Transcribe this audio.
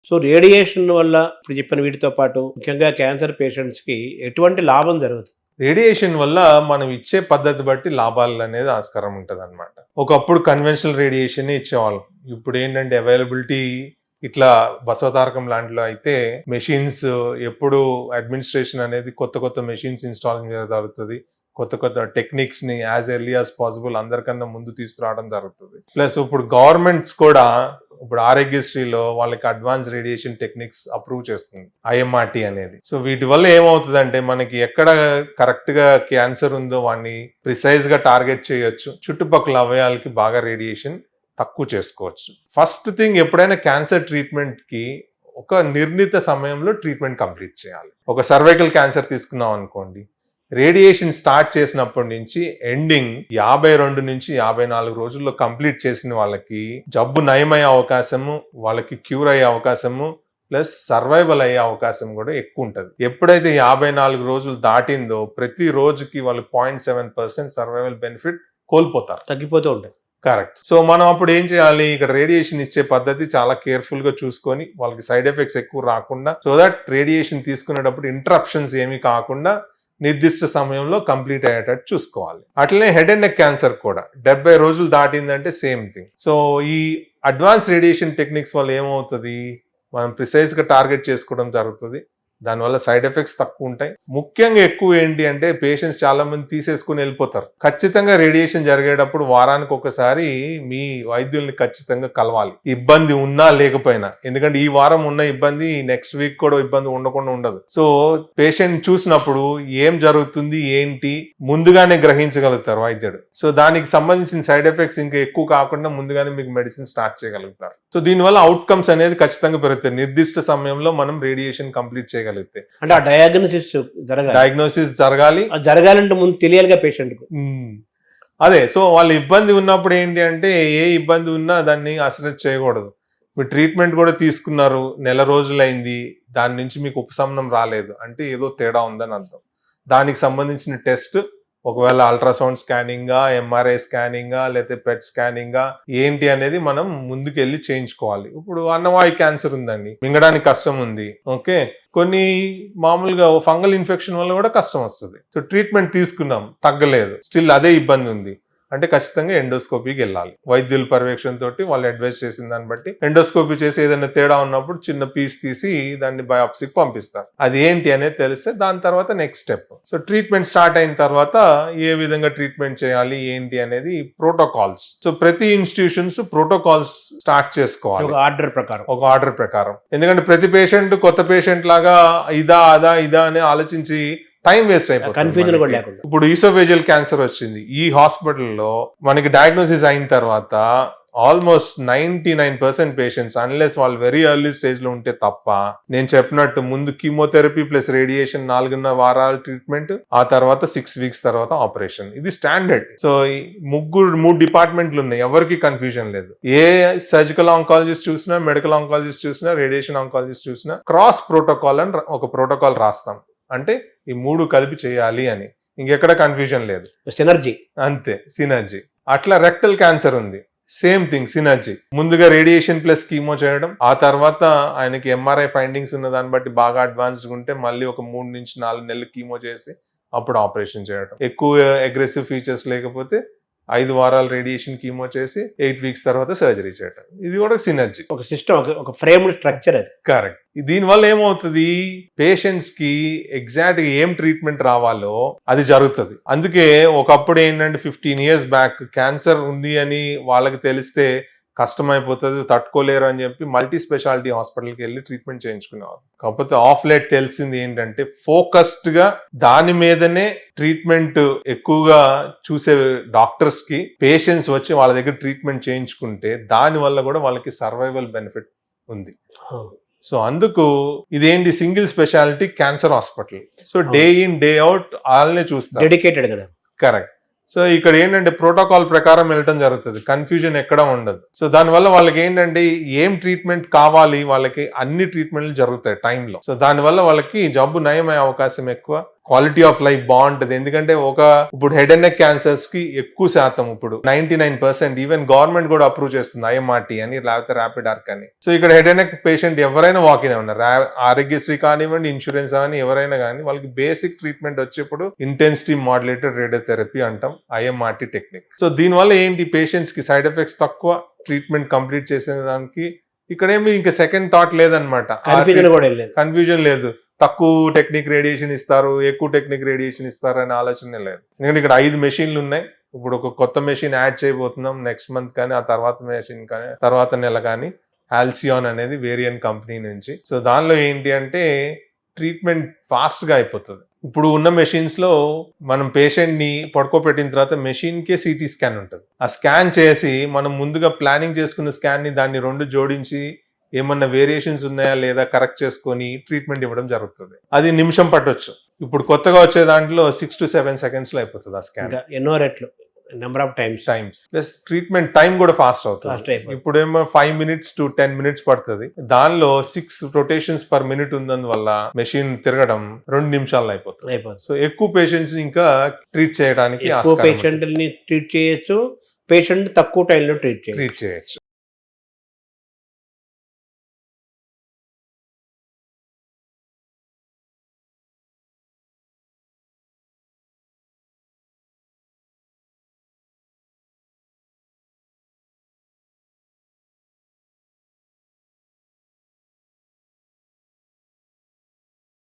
So radiation వల్ల ఇప్పుడు చెప్పిన వీటితో పాటు ముఖ్యంగా క్యాన్సర్ పేషెంట్స్కి ఎటువంటి లాభం జరుగుతుంది? రేడియేషన్ వల్ల మనం ఇచ్చే పద్ధతి బట్టి లాభాలు అనేది ఆస్కారం ఉంటుంది అనమాట. ఒకప్పుడు కన్వెన్షనల్ రేడియేషన్ ఇచ్చేవాళ్ళం. ఇప్పుడు ఏంటంటే అవైలబిలిటీ ఇట్లా బసవతారకం లాంటిలో అయితే మెషిన్స్ ఎప్పుడు అడ్మినిస్ట్రేషన్ అనేది కొత్త మెషిన్స్ ఇన్స్టాల్ జరుగుతుంది. కొత్త టెక్నిక్స్ ని యాజ్ ఎర్లీ యాజ్ పాసిబుల్ అందరికన్నా ముందు తీసుకురావడం జరుగుతుంది. ప్లస్ ఇప్పుడు గవర్నమెంట్స్ కూడా ఇప్పుడు ఆరోగ్యశ్రీలో వాళ్ళకి అడ్వాన్స్ రేడియేషన్ టెక్నిక్స్ అప్రూవ్ చేస్తుంది, IMRT అనేది. సో వీటి వల్ల ఏమవుతుందంటే మనకి ఎక్కడ కరెక్ట్ గా క్యాన్సర్ ఉందో వాడిని ప్రిసైజ్ గా టార్గెట్ చేయొచ్చు, చుట్టుపక్కల అవయవాలకి బాగా రేడియేషన్ తక్కువ చేసుకోవచ్చు. ఫస్ట్ థింగ్, ఎప్పుడైనా క్యాన్సర్ ట్రీట్మెంట్ కి ఒక నిర్ణీత సమయంలో ట్రీట్మెంట్ కంప్లీట్ చేయాలి. ఒక సర్వైకల్ క్యాన్సర్ తీసుకున్నాం అనుకోండి, రేడియేషన్ స్టార్ట్ చేసినప్పటి నుంచి ఎండింగ్ 52 నుంచి 54 రోజుల్లో కంప్లీట్ చేసిన వాళ్ళకి జబ్బు నయమయ్యే అవకాశము, వాళ్ళకి క్యూర్ అయ్యే అవకాశము ప్లస్ సర్వైవల్ అయ్యే అవకాశం కూడా ఎక్కువ ఉంటుంది. ఎప్పుడైతే 54 రోజులు దాటిందో ప్రతి రోజుకి వాళ్ళు 0.7% సర్వైవల్ బెనిఫిట్ కోల్పోతారు, తగ్గిపోతూ ఉంటాయి. కరెక్ట్. సో మనం అప్పుడు ఏం చేయాలి, ఇక్కడ రేడియేషన్ ఇచ్చే పద్ధతి చాలా కేర్ఫుల్ గా చూసుకొని వాళ్ళకి సైడ్ ఎఫెక్ట్స్ ఎక్కువ రాకుండా, సో దట్ రేడియేషన్ తీసుకునేటప్పుడు ఇంటరప్షన్స్ ఏమీ కాకుండా నిర్దిష్ట సమయంలో కంప్లీట్ అయ్యేటట్టు చూసుకోవాలి. అట్లనే హెడ్ అండ్ నెక్ క్యాన్సర్ కూడా 70 రోజులు దాటిందంటే సేమ్ థింగ్. సో ఈ అడ్వాన్స్ రేడియేషన్ టెక్నిక్స్ వల్ల ఏమవుతుంది, మనం ప్రిసైజ్ గా టార్గెట్ చేసుకోవడం జరుగుతుంది. దానివల్ల సైడ్ ఎఫెక్ట్స్ తక్కువ ఉంటాయి. ముఖ్యంగా ఎక్కువ ఏంటి అంటే పేషెంట్స్ చాలా మంది తీసేసుకుని వెళ్ళిపోతారు. ఖచ్చితంగా రేడియేషన్ జరిగేటప్పుడు వారానికి ఒకసారి మీ వైద్యుల్ని ఖచ్చితంగా కలవాలి, ఇబ్బంది ఉన్నా లేకపోయినా. ఎందుకంటే ఈ వారం ఉన్న ఇబ్బంది నెక్స్ట్ వీక్ కూడా ఇబ్బంది ఉండకుండా ఉండదు. సో పేషెంట్ చూసినప్పుడు ఏం జరుగుతుంది ఏంటి ముందుగానే గ్రహించగలుగుతారు వైద్యుడు. సో దానికి సంబంధించిన సైడ్ ఎఫెక్ట్స్ ఇంకా ఎక్కువ కాకుండా ముందుగానే మీకు మెడిసిన్ స్టార్ట్ చేయగలుగుతారు. సో దీనివల్ల అవుట్కమ్స్ అనేది ఖచ్చితంగా పెరుగుతాయి నిర్దిష్ట సమయంలో మనం రేడియేషన్ కంప్లీట్ చేయగలుగుతాం. అంటే ఆ డయాగ్నోసిస్ జరగాలంటే ముందు తెలియాలిగా పేషెంట్ కు. అదే, సో వాళ్ళ ఇబ్బంది ఉన్నప్పుడు ఏంటి అంటే ఏ ఇబ్బంది ఉన్నా దాన్ని అసలు చేయకూడదు. మీరు ట్రీట్మెంట్ కూడా తీసుకున్నారు, నెల రోజులైంది, దాని నుంచి మీకు ఉపశమనం రాలేదు అంటే ఏదో తేడా ఉందని అర్థం. దానికి సంబంధించిన టెస్ట్ ఒకవేళ అల్ట్రాసౌండ్ స్కానింగా, MRI స్కానింగా, లేకపోతే పెట్ స్కానింగా ఏంటి అనేది మనం ముందుకెళ్ళి చేయించుకోవాలి. ఇప్పుడు అన్నవాయు క్యాన్సర్ ఉందండి, మింగడానికి కష్టం ఉంది, ఓకే, కొన్ని మామూలుగా ఫంగల్ ఇన్ఫెక్షన్ వల్ల కూడా కష్టం వస్తుంది. సో ట్రీట్మెంట్ తీసుకున్నాం, తగ్గలేదు, స్టిల్ అదే ఇబ్బంది ఉంది అంటే ఖచ్చితంగా ఎండోస్కోపీకి వెళ్ళాలి. వైద్యుల పర్యవేక్షణ తోటి వాళ్ళు అడ్వైస్ చేసిన దాన్ని బట్టి ఎండోస్కోపీ చేసి ఏదైనా తేడా ఉన్నప్పుడు చిన్న పీస్ తీసి దాన్ని బయాప్సీకి పంపిస్తారు. అది ఏంటి అనేది తెలిస్తే దాని తర్వాత next step. So treatment start అయిన తర్వాత ఏ విధంగా ట్రీట్మెంట్ చేయాలి ఏంటి అనేది ప్రోటోకాల్స్. సో ప్రతి ఇన్స్టిట్యూషన్స్ ప్రోటోకాల్స్ స్టార్ట్ చేసుకోవాలి ఒక ఆర్డర్ ప్రకారం. ఎందుకంటే ప్రతి పేషెంట్ కొత్త పేషెంట్ లాగా ఇదా అని ఆలోచించి టైం వేస్ట్ అయిపోతుంది, కన్ఫ్యూజన్ కూడా లేకుండా. ఇప్పుడు ఈసోఫేజియల్ క్యాన్సర్ వచ్చింది, ఈ హాస్పిటల్లో మనకి డయాగ్నోసిస్ అయిన తర్వాత ఆల్మోస్ట్ 99% పేషెంట్స్ అన్లెస్ వాళ్ళు వెరీ ఎర్లీ స్టేజ్ లో ఉంటే తప్ప, నేను చెప్పినట్టు ముందు కీమోథెరపీ ప్లస్ రేడియేషన్ 4.5 వారాల ట్రీట్మెంట్, ఆ తర్వాత 6 వీక్స్ తర్వాత ఆపరేషన్. ఇది స్టాండర్డ్. సో 3 డిపార్ట్మెంట్లు ఉన్నాయి, ఎవరికి కన్ఫ్యూజన్ లేదు. ఏ సర్జికల్ ఆంకాలజిస్ట్ చూసినా, మెడికల్ ఆంకాలజిస్ట్ చూసినా, రేడియేషన్ ఆంకాలజిస్ట్ చూసినా క్రాస్ ప్రోటోకాల్ అని ఒక ప్రోటోకాల్ రాస్తాం. అంటే ఈ 3 కలిపి చేయాలి అని, ఇంకెక్కడ కన్ఫ్యూజన్ లేదు, సినర్జీ అంతే, సినర్జీ. అట్లా రెక్టల్ క్యాన్సర్ ఉంది, సేమ్ థింగ్, సినర్జీ. ముందుగా రేడియేషన్ ప్లస్ కీమో చేయడం, ఆ తర్వాత ఆయనకి MRI ఫైండింగ్స్ ఉన్న దాన్ని బట్టి బాగా అడ్వాన్స్డ్ ఉంటే మళ్ళీ ఒక 3 నుంచి 4 నెలలు కీమో చేసి అప్పుడు ఆపరేషన్ చేయడం. ఎక్కువ అగ్రెసివ్ ఫీచర్స్ లేకపోతే 5 వారాలు రేడియేషన్ కీమో చేసి 8 వీక్స్ తర్వాత సర్జరీ చేయడం. ఇది కూడా సినర్జీ, ఒక సిస్టమ్, ఒక ఫ్రేమ్ స్ట్రక్చర్. అది కరెక్ట్. దీనివల్ల ఏమవుతుంది, పేషెంట్స్ కి ఎగ్జాక్ట్ గా ఏం ట్రీట్మెంట్ రావాలో అది జరుగుతుంది. అందుకే ఒకప్పుడు ఏంటంటే 15 years బ్యాక్ క్యాన్సర్ ఉంది అని వాళ్ళకి తెలిస్తే కష్టమైపోతుంది, తట్టుకోలేరు అని చెప్పి మల్టీ స్పెషాలిటీ హాస్పిటల్కి వెళ్ళి ట్రీట్మెంట్ చేయించుకునేవారు. కాకపోతే ఆఫ్ లైట్ తెలిసింది ఏంటంటే ఫోకస్డ్ గా దాని మీదనే ట్రీట్మెంట్ ఎక్కువగా చూసే డాక్టర్స్ కి పేషెంట్స్ వచ్చి వాళ్ళ దగ్గర ట్రీట్మెంట్ చేయించుకుంటే దాని వల్ల కూడా వాళ్ళకి సర్వైవల్ బెనిఫిట్ ఉంది. సో అందుకు ఇదేంటి single speciality cancer hospital. So day in day out వాళ్ళనే చూస్తారు, డెడికేటెడ్ కదా. కరెక్ట్. సో ఇక్కడ ఏంటంటే ప్రోటోకాల్ ప్రకారం వెళ్ళటం జరుగుతుంది, కన్ఫ్యూజన్ ఎక్కడ ఉండదు. సో దానివల్ల వాళ్ళకి ఏంటంటే ఏం ట్రీట్మెంట్ కావాలి, వాళ్ళకి అన్ని ట్రీట్మెంట్లు జరుగుతాయి టైంలో. సో దానివల్ల వాళ్ళకి జబ్బు నయమయ్యే అవకాశం ఎక్కువ, క్వాలిటీ ఆఫ్ లైఫ్ బాగుంటది. ఎందుకంటే ఇప్పుడు హెడ్ అండ్ నెక్ క్యాన్సర్స్ కి ఎక్కువ శాతం ఇప్పుడు 99% ఈవెన్ గవర్నమెంట్ కూడా అప్రూవ్ చేస్తుంది IMRT అని, లేకపోతే ర్యాపిడ్ ఆర్క్ అని. సో ఇక్కడ హెడ్ అండ్ నెక్ పేషెంట్ ఎవరైనా వాకిన్ ఉన్నారు, ఆరోగ్యశ్రీ కానివ్వండి, ఇన్సూరెన్స్ కానీ ఎవరైనా కానీ, వాళ్ళకి బేసిక్ ట్రీట్మెంట్ వచ్చేప్పుడు ఇంటెన్సిటీ మాడ్యులేటెడ్ రేడియోథెరపీ అంటాం, IMRT టెక్నిక్. సో దీనివల్ల ఏంటి, పేషెంట్స్ కి సైడ్ ఎఫెక్ట్స్ తక్కువ, ట్రీట్మెంట్ కంప్లీట్ చేసే దానికి ఇక్కడేమి ఇంకా సెకండ్ థాట్ లేదనమాట, కన్ఫ్యూజన్ లేదు. తక్కువ టెక్నిక్ రేడియేషన్ ఇస్తారు, ఎక్కువ టెక్నిక్ రేడియేషన్ ఇస్తారు అనే ఆలోచన లేదు. ఎందుకంటే ఇక్కడ 5 మెషిన్లు ఉన్నాయి. ఇప్పుడు ఒక కొత్త మెషిన్ యాడ్ చేయబోతున్నాం నెక్స్ట్ మంత్ కానీ, ఆ తర్వాత మెషిన్ కానీ, తర్వాత నెల కానీ, హాల్సియాన్ అనేది వేరియన్ కంపెనీ నుంచి. సో దానిలో ఏంటి అంటే ట్రీట్మెంట్ ఫాస్ట్ గా అయిపోతుంది. ఇప్పుడు ఉన్న మెషిన్స్ లో మనం పేషెంట్ ని పడుకోబెట్టిన తర్వాత మెషిన్ కే సిటీ స్కాన్ ఉంటుంది. ఆ స్కాన్ చేసి మనం ముందుగా ప్లానింగ్ చేసుకున్న స్కాన్ ని దాన్ని 2 జోడించి ఏమన్నా వేరియేషన్స్ ఉన్నాయా లేదా కరెక్ట్ చేసుకొని ట్రీట్మెంట్ ఇవ్వడం జరుగుతుంది. అది నిమిషం పట్టొచ్చు. ఇప్పుడు కొత్తగా వచ్చే దాంట్లో 6 to 7 seconds లో అయిపోతుంది ఆ స్కాన్. ఎన్నో రెట్లు number of times plus treatment time కూడా ఫాస్ట్ అవుతుంది. ఇప్పుడేమో 5 minutes to 10 minutes పడుతుంది. దానిలో 6 rotations per minute ఉన్నందువల్ల మెషిన్ తిరగడం 2 నిమిషాల్లో అయిపోతుంది. సో ఎక్కువ పేషెంట్స్ ఇంకా ట్రీట్ చేయడానికి పేషెంట్ ని ట్రీట్ చేయొచ్చు, పేషెంట్ తక్కువ టైంలో ట్రీట్ చేయొచ్చు.